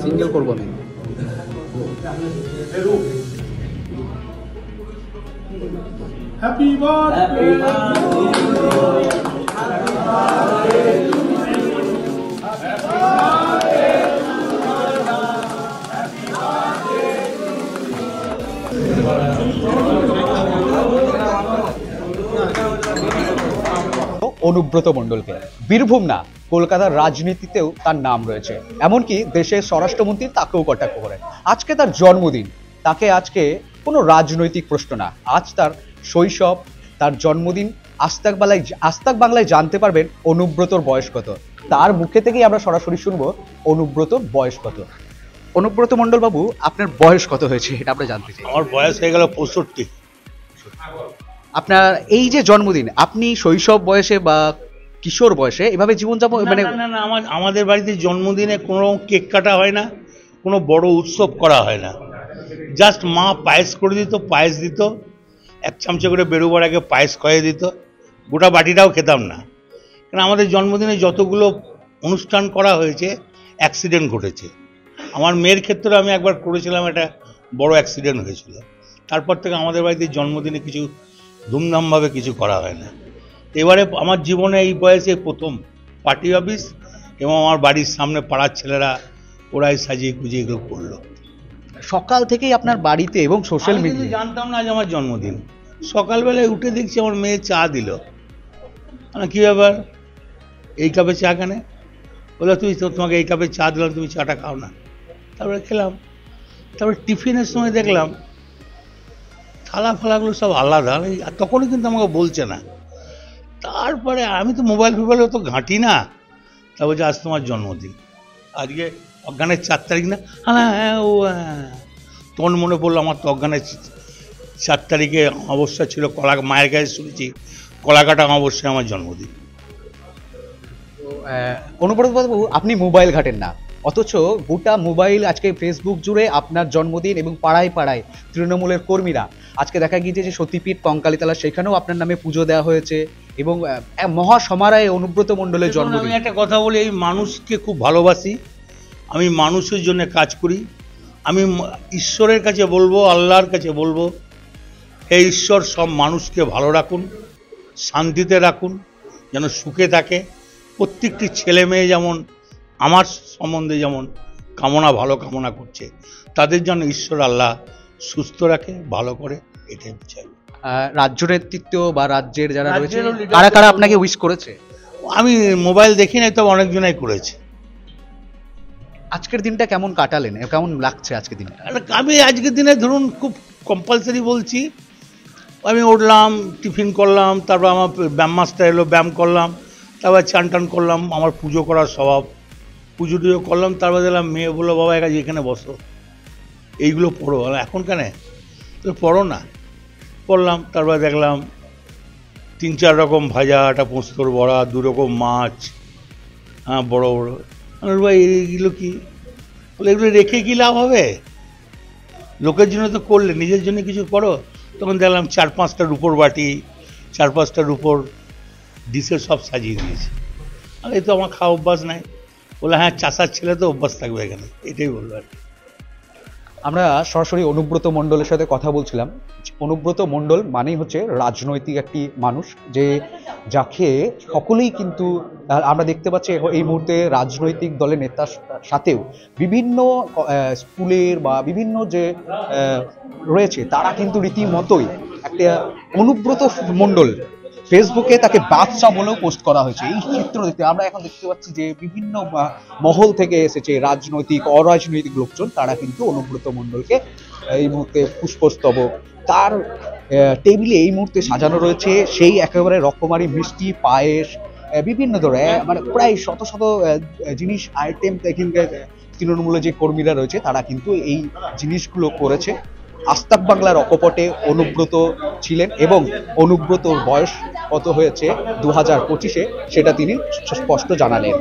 Single করবো না। Happy Anubrata মণ্ডলকে বীরভূম না কলকাতার রাজনীতিতেও তার নাম রয়েছে, এমনকি দেশের স্বরাষ্ট্রমন্ত্রী তাকেও কটাক্ষ করেন। আজকে তার জন্মদিন, তাকে আজকে কোনো রাজনৈতিক প্রশ্ন না, আজ তার শৈশব, তার জন্মদিন। আস্তাক বাংলায় জানতে পারবেন অনুব্রতর বয়স কত, তার মুখে থেকেই আমরা সরাসরি শুনবো অনুব্রতর বয়স কত। অনুব্রত মণ্ডল বাবু, আপনার বয়স কত হয়েছে এটা আমরা জানতে চাই। আমার বয়স হয়ে গেল 65। আপনার এই যে জন্মদিন, আপনি শৈশব বয়সে বা কিশোর বয়সে এভাবে জীবনযাপন মানে না, আমাদের বাড়িতে জন্মদিনে কোনো কেক কাটা হয় না, কোনো বড় উৎসব করা হয় না। জাস্ট মা পায়েস করে দিত, পায়েস দিত, এক চামচে করে বেরোবার আগে পায়েস খাইয়ে দিত, গোটা বাটিটাও খেতাম না। কারণ আমাদের জন্মদিনে যতগুলো অনুষ্ঠান করা হয়েছে অ্যাক্সিডেন্ট ঘটেছে। আমার মেয়ের ক্ষেত্রে আমি একবার করেছিলাম, একটা বড় অ্যাক্সিডেন্ট হয়েছিল। তারপর থেকে আমাদের বাড়িতে জন্মদিনে কিছু ধুমধামভাবে কিছু করা হয় না। এবারে আমার জীবনে এই বয়সে প্রথম পার্টি অফিস, এবং আমার বাড়ির সামনে পাড়ার ছেলেরা ওরাই সাজিয়ে গুজিয়ে এগুলো করলো। সকাল থেকেই আপনার বাড়িতে এবং সোশ্যাল মিডিয়ায় জানতাম না আজ আমার জন্মদিন। সকালবেলায় উঠে দেখছি আমার মেয়ে চা দিল। কি ব্যাপার, এই কাপে চা কেন? বললো তোমাকে এই কাপে চা দিলাম, তুমি চাটা খাও না। তারপরে খেলাম। তারপরে টিফিনের সময় দেখলাম থালা ফালাগুলো সব আলাদা, আর তখনও কিন্তু আমাকে বলছে না। তারপরে আমি তো মোবাইল ফোবাইল তো ঘাঁটি না, তা বলছে আজ তোমার জন্মদিন, আজকে অজ্ঞানের 4 তারিখ না? হ্যাঁ ও হ্যাঁ। তখন মনে পড়লো আমার তো অজ্ঞানের 4 তারিখে অমাবস্যা ছিল, মায়ের কাছে শুনেছি কলাকাটা অমাবস্যায় আমার জন্মদিন। অনুব্রত বাবু, আপনি মোবাইল ঘাটেন না, অথচ গোটা মোবাইল আজকে ফেসবুক জুড়ে আপনার জন্মদিন, এবং পাড়ায় পাড়ায় তৃণমূলের কর্মীরা আজকে দেখা গিয়েছে যে সতীপীঠ কঙ্কালীতলা, সেখানেও আপনার নামে পুজো দেওয়া হয়েছে, এবং মহা সমারোহে অনুব্রত মণ্ডলের জন্মদিন। আমি একটা কথা বলি, এই মানুষকে খুব ভালোবাসি, আমি মানুষের জন্য কাজ করি। আমি ঈশ্বরের কাছে বলবো, আল্লাহর কাছে বলবো, হে ঈশ্বর সব মানুষকে ভালো রাখুন, শান্তিতে রাখুন, যেন সুখে থাকে। প্রত্যেকটি ছেলে মেয়ে যেমন আমার সম্বন্ধে যেমন ভালো কামনা করছে, তাদের জন্য ঈশ্বর আল্লাহ সুস্থ রাখে, ভালো করে, এটাই চাই। রাজ্য নেতৃত্ব বা রাজ্যের যারা রয়েছে কারা কারা আপনাকে উইশ করেছে? আমি মোবাইল দেখি নাই, তবে অনেকজনাই করেছে। আজকের দিনটা কেমন কাটালেন, কেমন লাগছে আজকের দিনটা? আমি আজকের দিনে ধরুন খুব কম্পালসারি বলছি, আমি উঠলাম, টিফিন করলাম, তারপর আমার ব্যায়াম মাস্টার এলো, ব্যায়াম করলাম, তারপর চান টান করলাম। আমার পুজো করার স্বভাব, পুজো টুজো করলাম, তারপর দেখলাম মেয়ে বললো বাবা একা এখানে বসো, এইগুলো পড়ো। এখন কেন তো পড়ো না, পড়লাম। তারপর দেখলাম 3-4 রকম ভাজা, একটা পোস্তর বড়া, 2 রকম মাছ, হ্যাঁ বড় বড়। ভাই এইগুলো কি? বলে এগুলো রেখে কি লাভ হবে, লোকের জন্য তো করলে, নিজের জন্য কিছু করো। তখন দেখলাম 4-5টা রুপোর বাটি, 4-5টা রুপোর ডিশের সব সাজিয়ে দিয়েছে। আর এই তো আমার খাওয়া অভ্যাস নাই। বলে হ্যাঁ চাষার ছেলে তো অভ্যাস থাকবে এখানে, এটাই বললো আর কি। আমরা সরাসরি অনুব্রত মণ্ডলের সাথে কথা বলছিলাম। অনুব্রত মণ্ডল মানেই হচ্ছে রাজনৈতিক একটি মানুষ, যে যাকে সকলেই কিন্তু আমরা দেখতে পাচ্ছি এই মুহূর্তে রাজনৈতিক দলের নেতার সাথেও বিভিন্ন স্কুলের বা বিভিন্ন যে রয়েছে তারা কিন্তু রীতিমতোই একটা অনুব্রত মণ্ডল ফেসবুকে তাকে বাদশা বলেও পোস্ট করা হয়েছে। এই চিত্র দেখতে আমরা এখন দেখতে পাচ্ছি যে বিভিন্ন মহল থেকে এসেছে রাজনৈতিক অরাজনৈতিক লোকজন, তারা কিন্তু অনুব্রত মণ্ডলকে এই মুহূর্তে পুষ্পস্তবক, তার টেবিলে এই মুহূর্তে সাজানো রয়েছে সেই একেবারে রকমারি মিষ্টি, পায়েস, বিভিন্ন ধরনের মানে প্রায় শত শত জিনিস আইটেম এখানকার তৃণমূলের যে কর্মীরা রয়েছে তারা কিন্তু এই জিনিসগুলো করেছে। আস্তাক বাংলার অকপটে অনুব্রত ছিলেন এবং অনুব্রতর বয়স কত হয়েছে 2025-এ সেটা তিনি স্পষ্ট জানালেন।